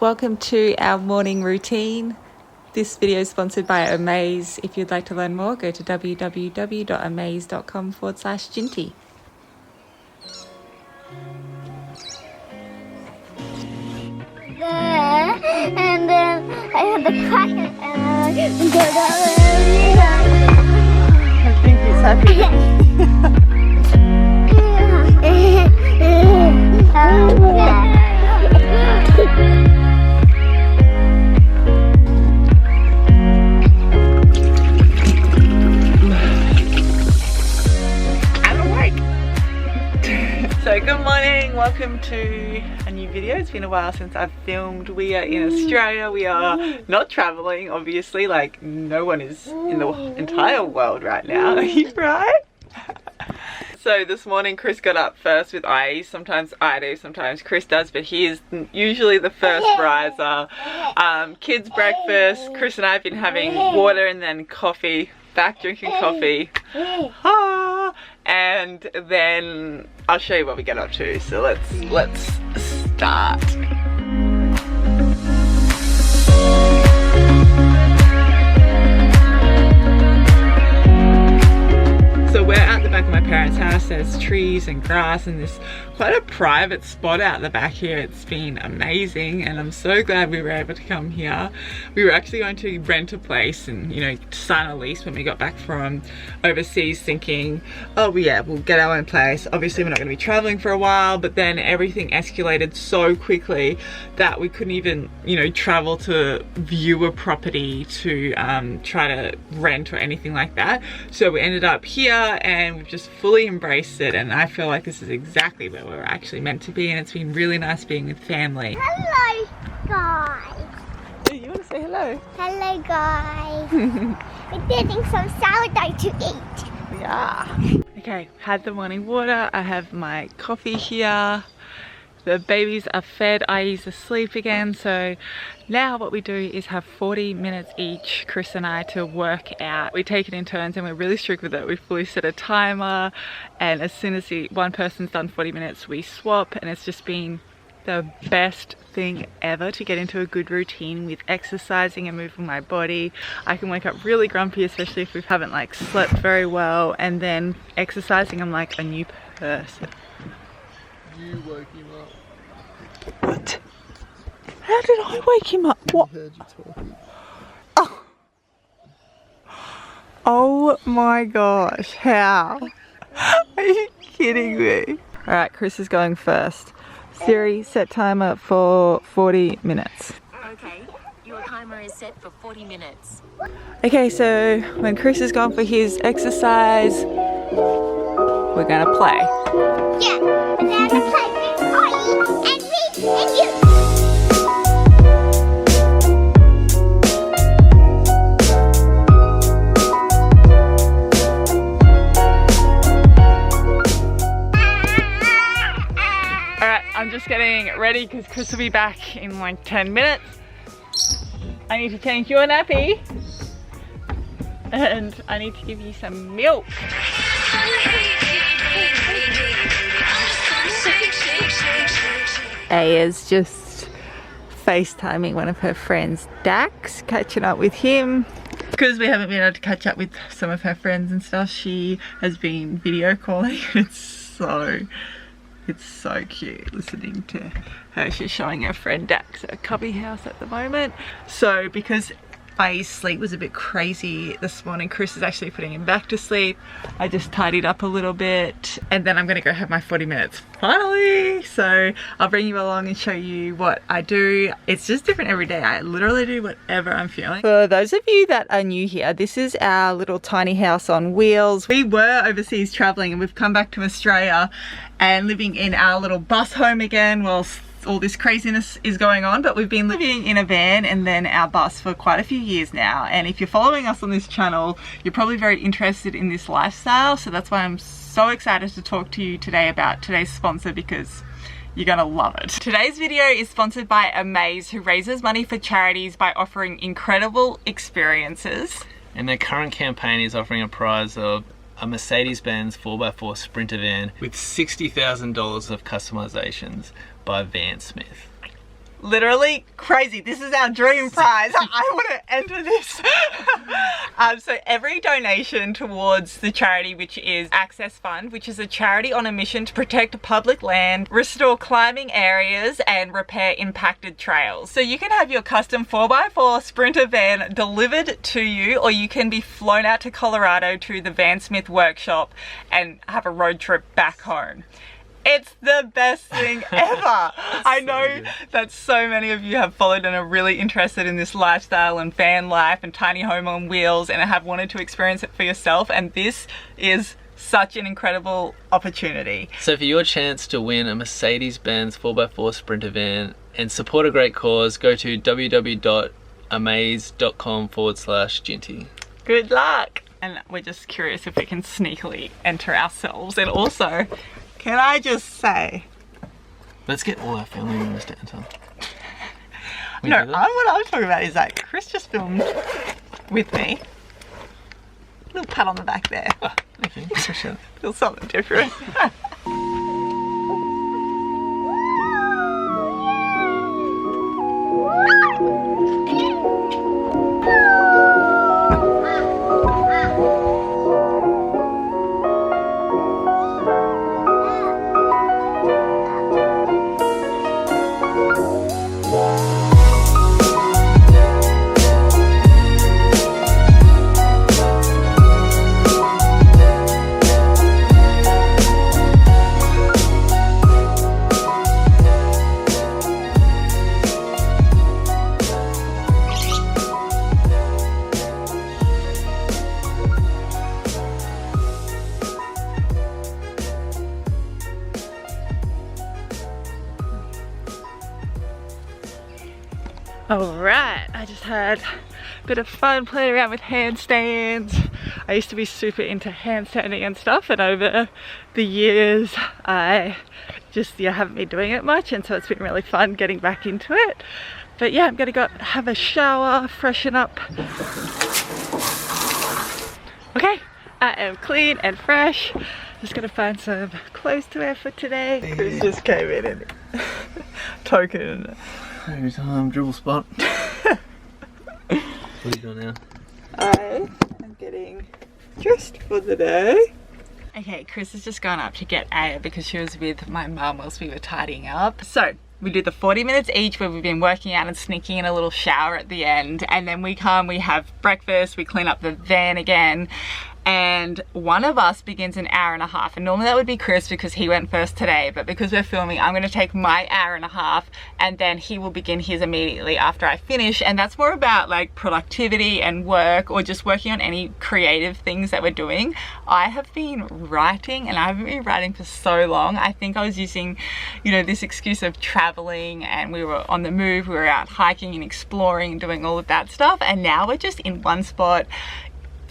Welcome to our morning routine. This video is sponsored by Amaze. If you'd like to learn more, go to www.amaze.com/Jinti. And then I had the cracker and I think he's happy. So good morning, welcome to a new video. It's been a while since I've filmed. We are in Australia. We are not traveling, obviously, like no one is in the entire world right now. Are you right? So this morning Chris got up first with IE. Sometimes I do, sometimes Chris does, but he is usually the first riser. Kids breakfast. Chris and I have been having water and then coffee. Back drinking coffee. And then I'll show you what we get up to. So let's start. So we're at the back of my parents' house. There's trees and grass and this quite a private spot out the back here. It's been amazing and I'm so glad we were able to come here. We were actually going to rent a place and, you know, sign a lease when we got back from overseas, thinking, oh yeah, we'll get our own place. Obviously we're not going to be traveling for a while, but then everything escalated so quickly that we couldn't even, you know, travel to view a property to try to rent or anything like that. So we ended up here and we've just fully embraced it, and I feel like this is exactly where we're actually meant to be, and it's been really nice being with family. hello, guys. Hey, you want to say hello? Hello, guys. We're getting some sourdough to eat. Yeah. Okay, had the morning water. I have my coffee here. The babies are fed, IE's asleep again, so now what we do is have 40 minutes each, Chris and I, to work out. We take it in turns and we're really strict with it. We fully set a timer, and as soon as one person's done 40 minutes, we swap, and it's just been the best thing ever to get into a good routine with exercising and moving my body. I can wake up really grumpy, especially if we haven't like slept very well, and then exercising, I'm like a new person. You woke him up. What? How did I wake him up? What? I heard you talking. Oh. Oh my gosh, how? Are you kidding me? Alright, Chris is going first. Siri, set timer for 40 minutes. Okay, your timer is set for 40 minutes. Okay, so when Chris is gone for his exercise, we're gonna play. Yeah, we're going to play with Ollie and me and you. Alright, I'm just getting ready because Chris will be back in like 10 minutes. I need to change your nappy. And I need to give you some milk. Aya's just FaceTiming one of her friends, Dax, catching up with him. Because we haven't been able to catch up with some of her friends and stuff, she has been video calling. It's so cute listening to her. She's showing her friend Dax her cubby house at the moment. So because IE's sleep was a bit crazy this morning, Chris is actually putting him back to sleep. I just tidied up a little bit and then I'm gonna go have my 40 minutes finally. So I'll bring you along and show you what I do. It's just different every day. I literally do whatever I'm feeling. For those of you that are new here, this is our little tiny house on wheels. We were overseas traveling and we've come back to Australia and living in our little bus home again whilst all this craziness is going on, but we've been living in a van and then our bus for quite a few years now, and if you're following us on this channel, you're probably very interested in this lifestyle, so that's why I'm so excited to talk to you today about today's sponsor, because you're gonna love it. Today's video is sponsored by Amaze, who raises money for charities by offering incredible experiences. And their current campaign is offering a prize of a Mercedes-Benz 4x4 Sprinter van with $60,000 of customizations by Van Smith. literally crazy. This is our dream prize. I want to enter this. So every donation towards the charity, which is Access Fund, which is a charity on a mission to protect public land, restore climbing areas and repair impacted trails. So you can have your custom 4x4 Sprinter van delivered to you, or you can be flown out to Colorado to the Van Smith workshop and have a road trip back home. It's the best thing ever. I know that so many of you have followed and are really interested in this lifestyle and van life and tiny home on wheels and have wanted to experience it for yourself, and this is such an incredible opportunity. So for your chance to win a Mercedes-Benz 4x4 Sprinter van and support a great cause, go to www.amaze.com/Jinti. Good luck. And we're just curious if we can sneakily enter ourselves. And also, can I just say, Let's get all our family members to enter. what I'm talking about is that Chris just filmed with me. Little pat on the back there. Oh, okay, appreciate it. Feels something different. Alright, I just had a bit of fun playing around with handstands. I used to be super into handstanding and stuff, and over the years I just haven't been doing it much, and so it's been really fun getting back into it. But yeah, I'm gonna go have a shower, freshen up. Okay, I am clean and fresh. Just gonna find some clothes to wear for today. Chris just came in and token. Every time, dribble spot. What are you doing now? I am getting dressed for the day. Okay, Chris has just gone up to get Aya because she was with my mum whilst we were tidying up. So we do the 40 minutes each where we've been working out and sneaking in a little shower at the end, and then we come, we have breakfast, we clean up the van again, and one of us begins an hour and a half, and normally that would be Chris because he went first today, but because we're filming, I'm going to take my hour and a half and then he will begin his immediately after I finish. And that's more about like productivity and work, or just working on any creative things that we're doing. I have been writing, and I haven't been writing for so long. I think I was using, you know, this excuse of traveling, and we were on the move, we were out hiking and exploring and doing all of that stuff, and now we're just in one spot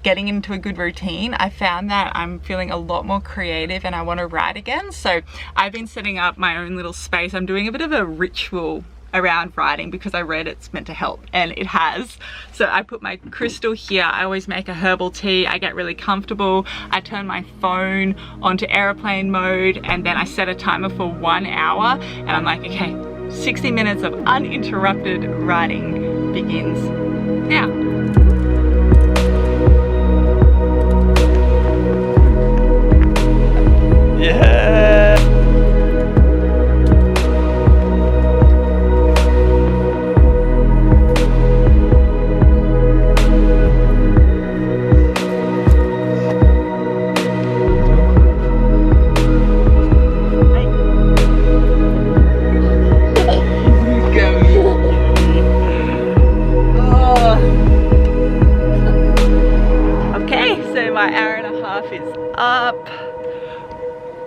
getting into a good routine. I found that I'm feeling a lot more creative and I want to write again. So I've been setting up my own little space. I'm doing a bit of a ritual around writing because I read it's meant to help, and it has. So I put my crystal here. I always make a herbal tea. I get really comfortable. I turn my phone onto airplane mode, and then I set a timer for 1 hour, and I'm like, okay, 60 minutes of uninterrupted writing begins now. Yeah. Okay, so my hour and a half is up.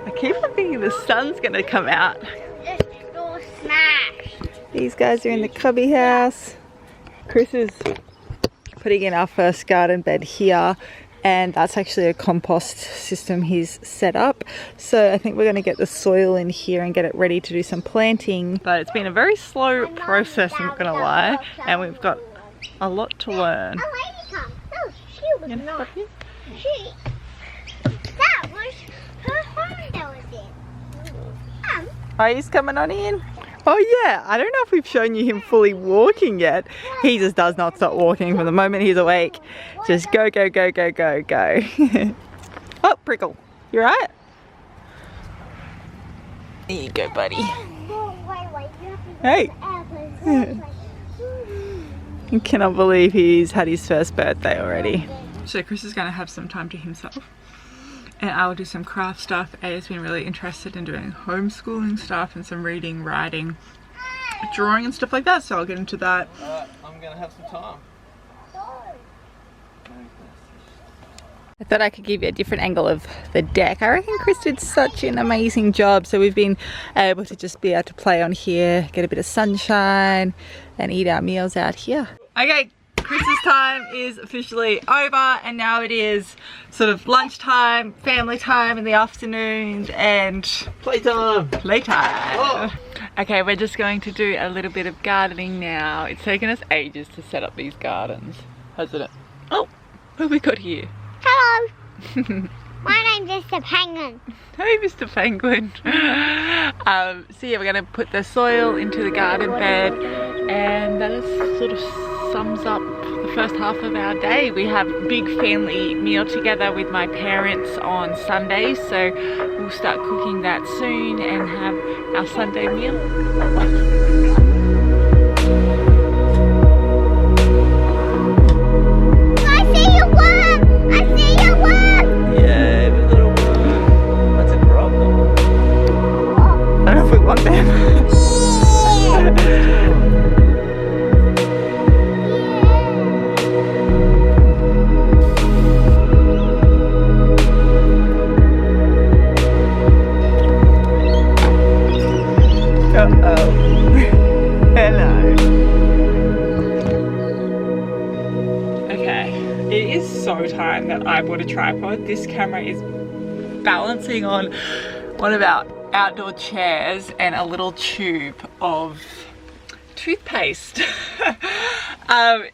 I keep on thinking the sun's gonna come out. Door smashed. These guys are in the cubby house. Chris is putting in our first garden bed here, and that's actually a compost system he's set up. So I think we're gonna get the soil in here and get it ready to do some planting. But it's been a very slow process, I'm not gonna lie, and we've got a lot to learn. A lady come. No, she was not. She. That was her home that was in. Are you coming on in? Oh yeah, I don't know if we've shown you him fully walking yet. He just does not stop walking from the moment he's awake. Just go, go, go, go, go, go. Oh, Prickle, you right? There you go, buddy. Hey. I cannot believe he's had his first birthday already. So Chris is going to have some time to himself. And I will do some craft stuff. Aya's been really interested in doing homeschooling stuff and some reading, writing, drawing and stuff like that. So I'll get into that. I'm gonna have some time. I thought I could give you a different angle of the deck. I reckon Chris did such an amazing job. So we've been able to just be able to play on here, get a bit of sunshine and eat our meals out here. Okay. Chris's time is officially over and now it is sort of lunchtime, family time in the afternoon and Playtime! Playtime! Okay, we're just going to do a little bit of gardening now. It's taken us ages to set up these gardens, hasn't it? Oh, what have we got here? Hello. My name's Mr. Penguin. Hey, Mr. Penguin. So yeah, we're going to put the soil into the garden bed and that is sort of sums up the first half of our day. We have a big family meal together with my parents on Sundays, so we'll start cooking that soon and have our Sunday meal. I see your worm! I see your worm! Yeah, the little worm. That's a grub though. I don't know if we want them. Hello. Okay, it is so time that I bought a tripod. This camera is balancing on one of our outdoor chairs and a little tube of toothpaste.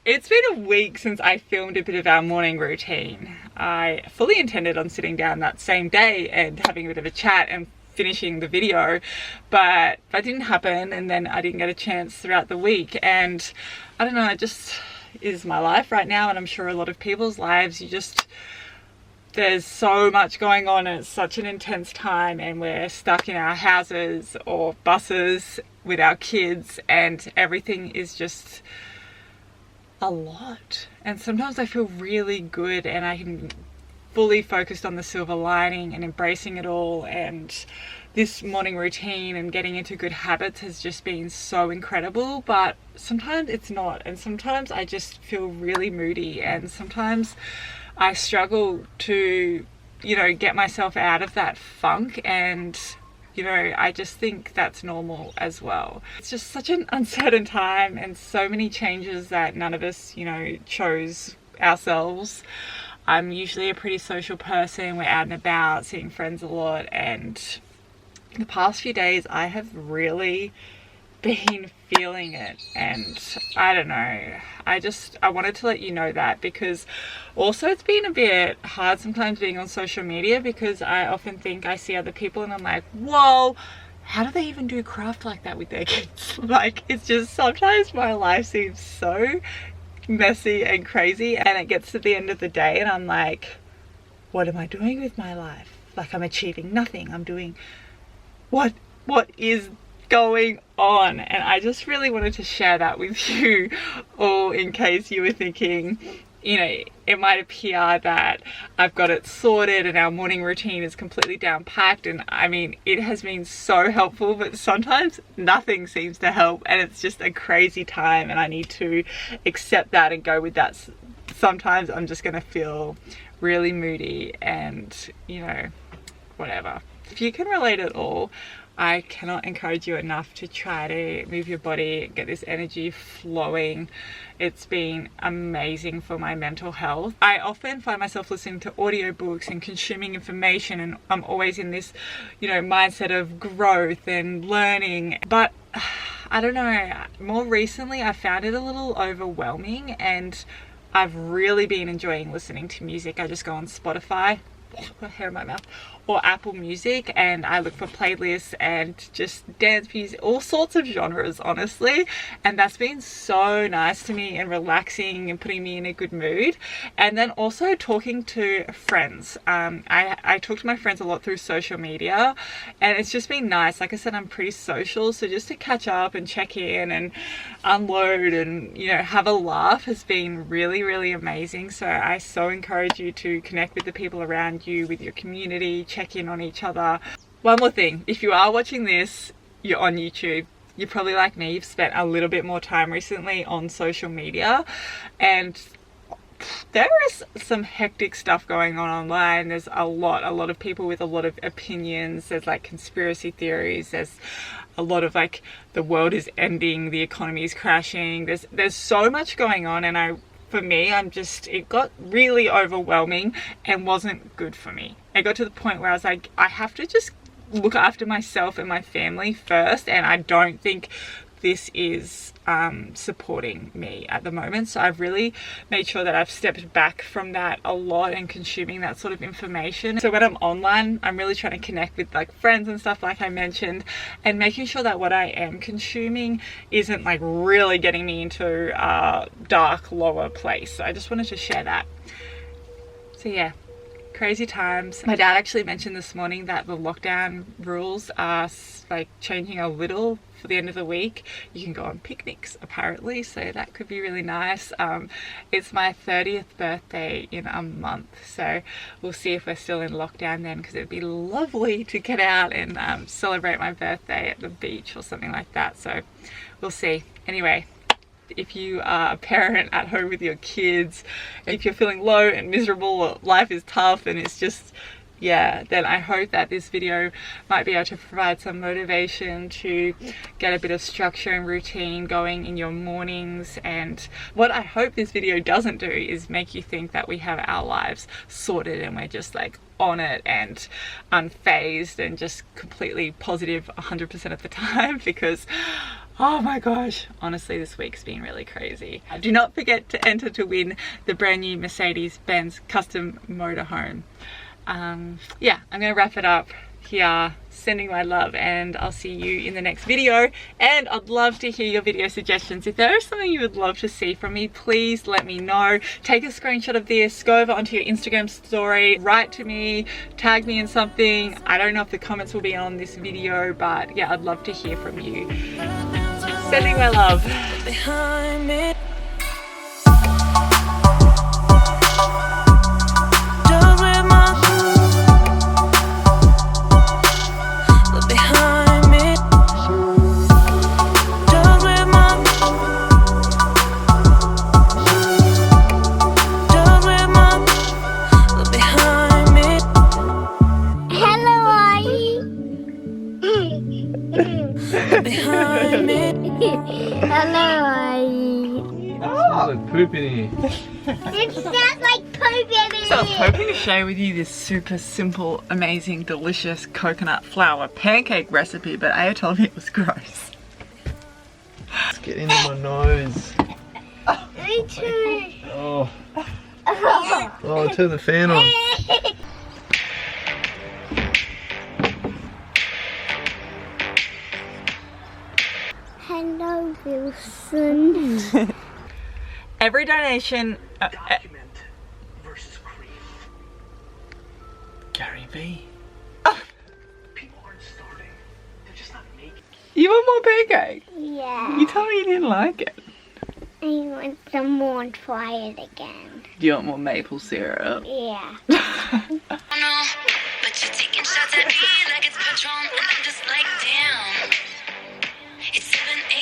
It's been a week since I filmed a bit of our morning routine. I fully intended on sitting down that same day and having a bit of a chat and finishing the video, but that didn't happen and then I didn't get a chance throughout the week, and I don't know, it just is my life right now and I'm sure a lot of people's lives. There's so much going on and it's such an intense time and we're stuck in our houses or buses with our kids and everything is just a lot, and sometimes I feel really good and I can fully focused on the silver lining and embracing it all, and this morning routine and getting into good habits has just been so incredible, but sometimes it's not, and sometimes I just feel really moody and sometimes I struggle to, you know, get myself out of that funk, and you know, I just think that's normal as well. It's just such an uncertain time and so many changes that none of us, you know, chose ourselves. I'm usually a pretty social person. We're out and about, seeing friends a lot, and the past few days I have really been feeling it, and I don't know, I wanted to let you know that, because also it's been a bit hard sometimes being on social media, because I often think I see other people and I'm like, whoa, how do they even do craft like that with their kids? Like, it's just sometimes my life seems so messy and crazy, and it gets to the end of the day and I'm like, what am I doing with my life? Like, I'm achieving nothing. I'm doing what is going on? And I just really wanted to share that with you all, in case you were thinking, you know, it might appear that I've got it sorted and our morning routine is completely down packed, and I mean, it has been so helpful, but sometimes nothing seems to help and it's just a crazy time, and I need to accept that and go with that. Sometimes I'm just gonna feel really moody and, you know, whatever. If you can relate at all, I cannot encourage you enough to try to move your body, get this energy flowing. It's been amazing for my mental health. I often find myself listening to audiobooks and consuming information, and I'm always in this, you know, mindset of growth and learning. But I don't know, more recently I found it a little overwhelming, and I've really been enjoying listening to music. I just go on Spotify hair in my mouth, or Apple Music, and I look for playlists and just dance music, all sorts of genres, honestly, and that's been so nice to me and relaxing and putting me in a good mood. And then also talking to friends. I talk to my friends a lot through social media, and it's just been nice. Like I said, I'm pretty social, so just to catch up and check in and unload and, you know, have a laugh has been really, really amazing. So I so encourage you to connect with the people around you, with your community, check in on each other. One more thing, if you are watching this, you're on YouTube, you're probably like me, you've spent a little bit more time recently on social media, and there is some hectic stuff going on online. There's a lot of people with a lot of opinions. There's like conspiracy theories, there's a lot of like the world is ending, the economy is crashing, there's so much going on, and for me, it got really overwhelming and wasn't good for me. It got to the point where I was like, I have to just look after myself and my family first, and I don't think this is supporting me at the moment. So I've really made sure that I've stepped back from that a lot and consuming that sort of information. So when I'm online, I'm really trying to connect with like friends and stuff, like I mentioned, and making sure that what I am consuming isn't like really getting me into a dark, lower place. So I just wanted to share that. So yeah, crazy times. My dad actually mentioned this morning that the lockdown rules are like changing a little for the end of the week. You can go on picnics apparently, so that could be really nice. It's my 30th birthday in a month, so we'll see if we're still in lockdown then, because it'd be lovely to get out and celebrate my birthday at the beach or something like that. So we'll see. Anyway, if you are a parent at home with your kids, if you're feeling low and miserable, or life is tough and it's just, yeah, then I hope that this video might be able to provide some motivation to get a bit of structure and routine going in your mornings. And what I hope this video doesn't do is make you think that we have our lives sorted and we're just like on it and unfazed and just completely positive 100% of the time, because oh my gosh, honestly, this week's been really crazy. Do not forget to enter to win the brand new Mercedes-Benz custom motorhome. Yeah, I'm gonna wrap it up here, sending my love, and I'll see you in the next video. And I'd love to hear your video suggestions. If there is something you would love to see from me, please let me know. Take a screenshot of this, go over onto your Instagram story, write to me, tag me in something. I don't know if the comments will be on this video, but yeah, I'd love to hear from you. Sending my love. Behind me. Poop in here. It sounds like poop in it. So I was hoping to share with you this super simple, amazing, delicious coconut flour pancake recipe, but Aya told me it was gross. It's getting in my nose. Me too. Oh. Oh, turn the fan on. Hello, Wilson. Every donation... Document versus cream. Gary V. People aren't starving. They're just not making. You want more pancake? Yeah. You told me you didn't like it. I want some more and try it again. Do you want more maple syrup? Yeah. But you're taking shots at me like it's Patron, and I'm just like, damn. It's 7 a.m.